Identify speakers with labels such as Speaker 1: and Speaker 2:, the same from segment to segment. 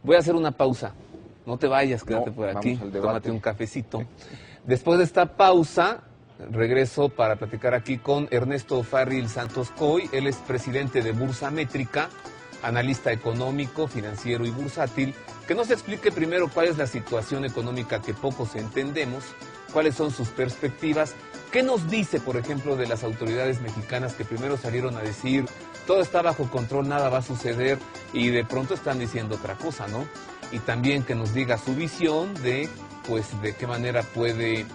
Speaker 1: Voy a hacer una pausa. No te vayas, quédate por aquí, tómate un cafecito. Después de esta pausa, regreso para platicar aquí con Ernesto O'Farrill Santos Coy. Él es presidente de Bursamétrica, analista económico, financiero y bursátil, que nos explique primero cuál es la situación económica que pocos entendemos, cuáles son sus perspectivas, qué nos dice, por ejemplo, de las autoridades mexicanas que primero salieron a decir todo está bajo control, nada va a suceder, y de pronto están diciendo otra cosa, ¿no? Y también que nos diga su visión de, pues, de qué manera puede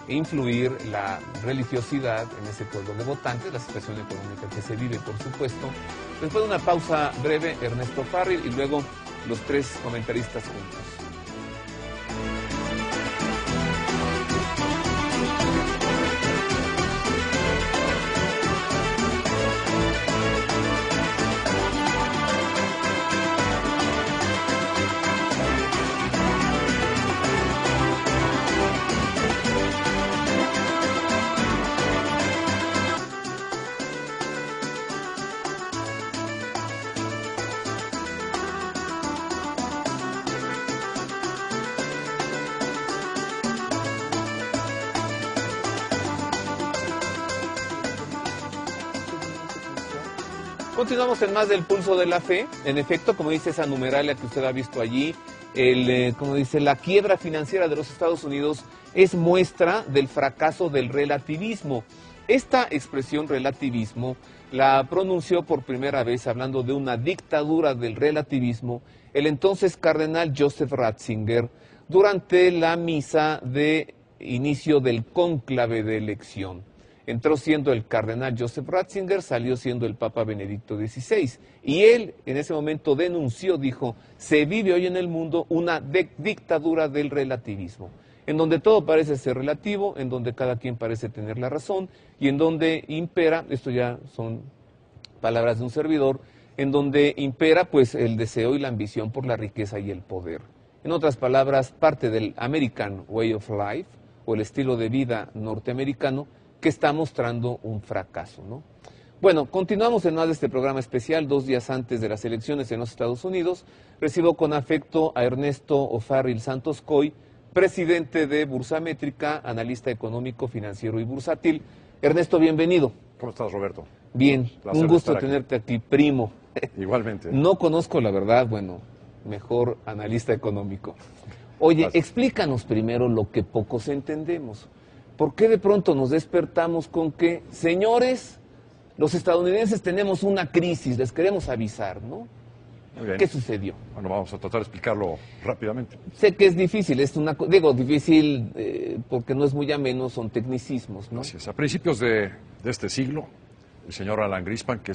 Speaker 1: influir la religiosidad en ese pueblo de votantes, la situación económica que se vive, por supuesto. Después de una pausa breve, Ernesto O'Farrill y luego los tres comentaristas juntos. Continuamos en más del Pulso de la Fe. En efecto, como dice esa numeralia que usted ha visto allí, como dice, la quiebra financiera de los Estados Unidos es muestra del fracaso del relativismo. Esta expresión relativismo la pronunció por primera vez, hablando de una dictadura del relativismo, el entonces cardenal Joseph Ratzinger, durante la misa de inicio del cónclave de elección. Entró siendo el cardenal Joseph Ratzinger, salió siendo el Papa Benedicto XVI. Y él en ese momento denunció, dijo, se vive hoy en el mundo una dictadura del relativismo, en donde todo parece ser relativo, en donde cada quien parece tener la razón, y en donde impera, esto ya son palabras de un servidor, en donde impera pues el deseo y la ambición por la riqueza y el poder. En otras palabras, parte del American Way of Life, o el estilo de vida norteamericano, que está mostrando un fracaso, ¿no? Bueno, continuamos en más de este programa especial, 2 días antes de las elecciones en los Estados Unidos. Recibo con afecto a Ernesto O'Farrill Santos Coy, presidente de Bursamétrica, analista económico, financiero y bursátil. Ernesto, bienvenido.
Speaker 2: ¿Cómo estás, Roberto?
Speaker 1: Bien, un gusto tenerte aquí, primo.
Speaker 2: Igualmente.
Speaker 1: No conozco la verdad, bueno, mejor analista económico. Oye, explícanos primero lo que pocos entendemos. ¿Por qué de pronto nos despertamos con que, señores, los estadounidenses tenemos una crisis, les queremos avisar, ¿no?
Speaker 2: Muy bien.
Speaker 1: ¿Qué sucedió?
Speaker 2: Bueno, vamos a tratar de explicarlo rápidamente.
Speaker 1: Sé que es difícil, difícil porque no es muy ameno, son tecnicismos, ¿no?
Speaker 2: Así es. A principios de este siglo, el señor Alan Greenspan, que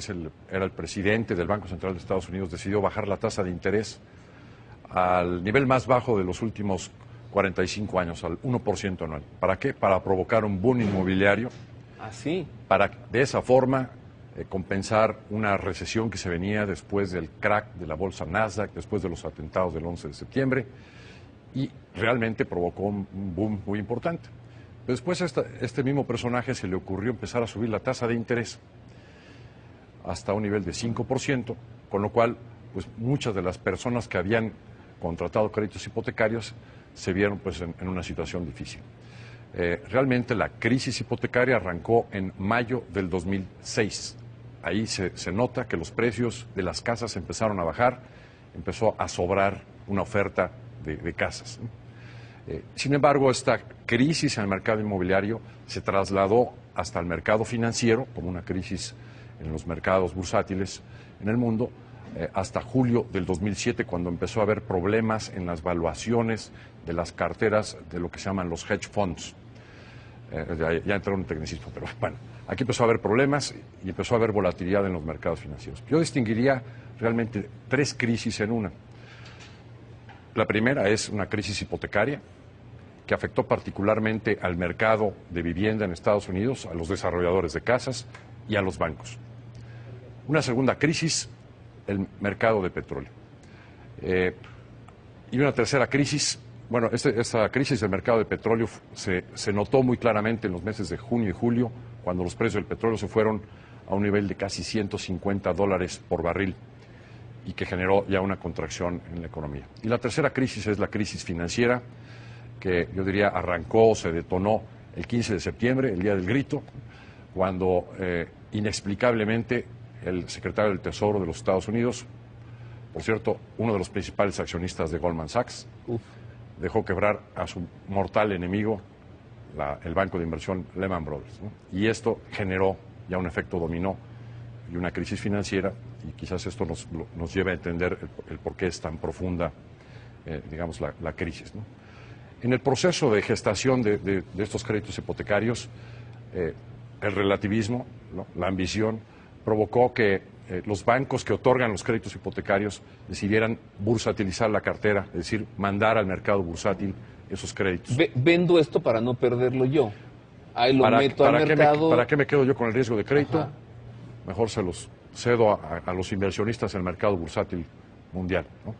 Speaker 2: era el presidente del Banco Central de Estados Unidos, decidió bajar la tasa de interés al nivel más bajo de los últimos 45 años, al 1% anual. ¿Para qué? Para provocar un boom inmobiliario.
Speaker 1: ¿Así?
Speaker 2: Para de esa forma compensar una recesión que se venía después del crack de la bolsa Nasdaq, después de los atentados del 11 de septiembre, y realmente provocó un boom muy importante. Pero después a este mismo personaje se le ocurrió empezar a subir la tasa de interés hasta un nivel de 5%, con lo cual pues muchas de las personas que habían contratado créditos hipotecarios se vieron pues en una situación difícil. Realmente la crisis hipotecaria arrancó en mayo del 2006. Ahí se nota que los precios de las casas empezaron a bajar, empezó a sobrar una oferta de casas. Sin embargo, esta crisis en el mercado inmobiliario se trasladó hasta el mercado financiero, como una crisis en los mercados bursátiles en el mundo, hasta julio del 2007, cuando empezó a haber problemas en las valuaciones de las carteras de lo que se llaman los hedge funds. Ya entró en un tecnicismo, pero bueno, aquí empezó a haber problemas y empezó a haber volatilidad en los mercados financieros. Yo distinguiría realmente 3 crisis en una. La primera es una crisis hipotecaria que afectó particularmente al mercado de vivienda en Estados Unidos, a los desarrolladores de casas y a los bancos. Una segunda crisis, el mercado de petróleo. Y una tercera crisis, bueno, esta crisis del mercado de petróleo se notó muy claramente en los meses de junio y julio, cuando los precios del petróleo se fueron a un nivel de casi $150 por barril. y que generó ya una contracción en la economía. Y la tercera crisis es la crisis financiera, que yo diría arrancó, se detonó el 15 de septiembre, el día del grito, cuando inexplicablemente el secretario del Tesoro de los Estados Unidos, por cierto, uno de los principales accionistas de Goldman Sachs, dejó quebrar a su mortal enemigo, el banco de inversión Lehman Brothers, ¿no? Y esto generó ya un efecto dominó y una crisis financiera, y quizás esto nos lleve a entender el por qué es tan profunda, digamos, la crisis, ¿no? En el proceso de gestación de estos créditos hipotecarios, el relativismo, ¿no?, la ambición, provocó que los bancos que otorgan los créditos hipotecarios decidieran bursatilizar la cartera, es decir, mandar al mercado bursátil esos créditos.
Speaker 1: Vendo esto para no perderlo yo. Ahí lo meto al mercado.
Speaker 2: ¿Para qué me quedo yo con el riesgo de crédito?
Speaker 1: Ajá.
Speaker 2: Mejor se los cedo a los inversionistas en el mercado bursátil mundial, ¿no?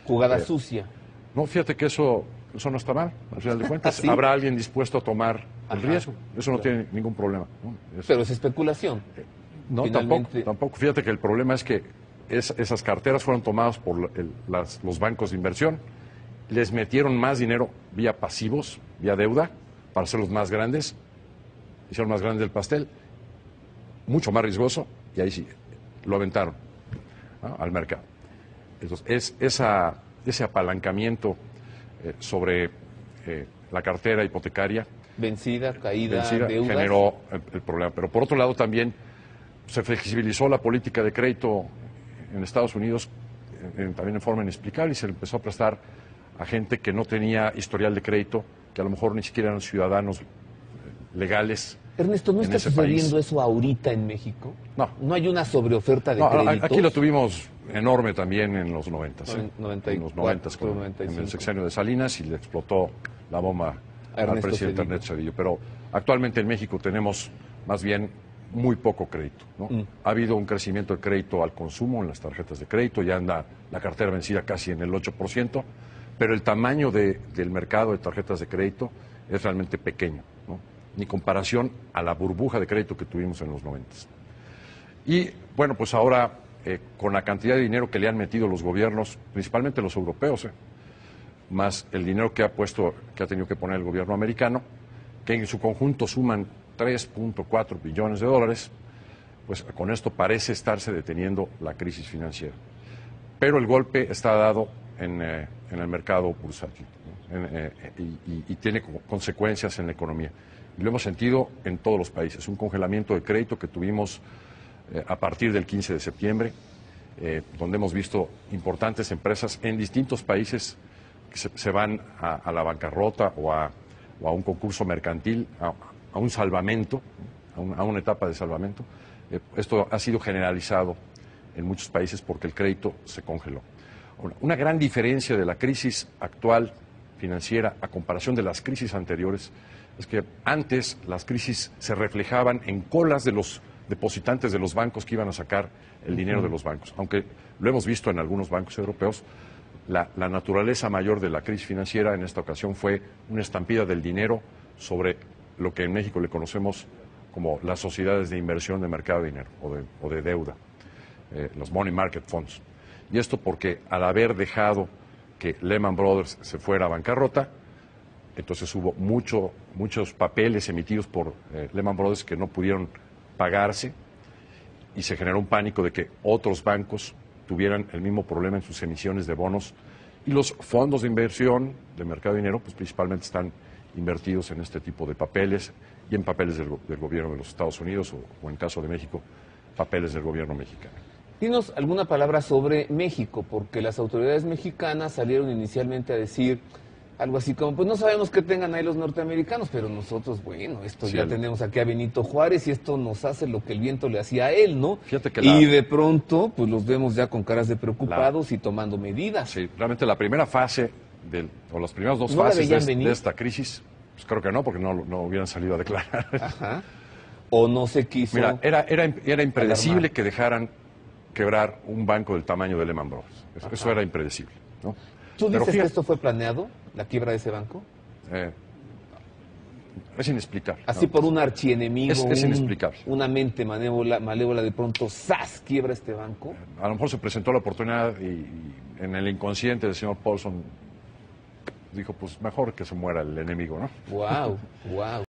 Speaker 1: Jugada sucia.
Speaker 2: No, fíjate que eso no está mal, al final de cuentas.
Speaker 1: ¿Sí?
Speaker 2: Habrá alguien dispuesto a tomar el
Speaker 1: Ajá.
Speaker 2: riesgo. Eso no tiene ningún problema, ¿no?
Speaker 1: Pero es especulación.
Speaker 2: No, tampoco. Fíjate que el problema es que esas carteras fueron tomadas por los bancos de inversión, les metieron más dinero vía pasivos, vía deuda, para hacerlos más grandes, hicieron más grande el pastel, mucho más riesgoso, y ahí sí, lo aventaron, ¿no?, al mercado. Entonces, ese apalancamiento sobre la cartera hipotecaria
Speaker 1: Vencida, caída, deudas.
Speaker 2: generó el problema. Pero por otro lado también se flexibilizó la política de crédito en Estados Unidos, también en forma inexplicable, y se le empezó a prestar a gente que no tenía historial de crédito, que a lo mejor ni siquiera eran ciudadanos legales.
Speaker 1: Ernesto, ¿no está sucediendo eso ahorita en México?
Speaker 2: No.
Speaker 1: ¿No hay una sobreoferta de créditos?
Speaker 2: Aquí lo tuvimos enorme también en los 90,
Speaker 1: En
Speaker 2: en los 90, en el sexenio de Salinas, y le explotó la bomba al presidente Ernesto Zedillo. Pero actualmente en México tenemos más bien muy poco crédito, ¿no? Ha habido un crecimiento de crédito al consumo en las tarjetas de crédito, ya anda la cartera vencida casi en el 8%, pero el tamaño del mercado de tarjetas de crédito es realmente pequeño, ¿no?, ni comparación a la burbuja de crédito que tuvimos en los 90. Y bueno, pues ahora con la cantidad de dinero que le han metido los gobiernos, principalmente los europeos, más el dinero que ha tenido que poner el gobierno americano, que en su conjunto suman 3.4 billones de dólares, pues con esto parece estarse deteniendo la crisis financiera. Pero el golpe está dado en el mercado bursátil, ¿no?, y tiene consecuencias en la economía. Y lo hemos sentido en todos los países. Un congelamiento de crédito que tuvimos a partir del 15 de septiembre, donde hemos visto importantes empresas en distintos países que se van a la bancarrota o a un concurso mercantil, a un salvamento, a una etapa de salvamento. Esto ha sido generalizado en muchos países porque el crédito se congeló. Una gran diferencia de la crisis actual financiera a comparación de las crisis anteriores es que antes las crisis se reflejaban en colas de los depositantes de los bancos que iban a sacar el dinero de los bancos. Aunque lo hemos visto en algunos bancos europeos, la naturaleza mayor de la crisis financiera en esta ocasión fue una estampida del dinero sobre lo que en México le conocemos como las sociedades de inversión de mercado de dinero o de deuda, los money market funds. Y esto porque al haber dejado que Lehman Brothers se fuera a bancarrota, entonces hubo muchos papeles emitidos por Lehman Brothers que no pudieron pagarse, y se generó un pánico de que otros bancos tuvieran el mismo problema en sus emisiones de bonos, y los fondos de inversión de mercado de dinero pues principalmente están invertidos en este tipo de papeles y en papeles del gobierno de los Estados Unidos o en caso de México, papeles del gobierno mexicano.
Speaker 1: Dinos alguna palabra sobre México, porque las autoridades mexicanas salieron inicialmente a decir algo así como, pues no sabemos qué tengan ahí los norteamericanos, pero nosotros, bueno, esto sí, ya tenemos aquí a Benito Juárez y esto nos hace lo que el viento le hacía a él, ¿no?
Speaker 2: Fíjate que
Speaker 1: y de pronto, pues los vemos ya con caras de preocupados y tomando medidas.
Speaker 2: Sí, realmente la primera fase, o las primeras dos fases de esta crisis, pues creo que no, porque no hubieran salido a declarar.
Speaker 1: Ajá. O no se quiso.
Speaker 2: Mira, era impredecible alarmar que dejaran quebrar un banco del tamaño de Lehman Brothers. Eso era impredecible, ¿no?
Speaker 1: ¿Tú dices que esto fue planeado, la quiebra de ese banco?
Speaker 2: Es inexplicable.
Speaker 1: Así
Speaker 2: ¿no?
Speaker 1: por un archienemigo,
Speaker 2: Es inexplicable.
Speaker 1: una mente malévola de pronto, ¡zas!, quiebra este banco.
Speaker 2: A lo mejor se presentó la oportunidad y en el inconsciente del señor Paulson dijo, pues mejor que se muera el enemigo, ¿no?
Speaker 1: Wow, wow.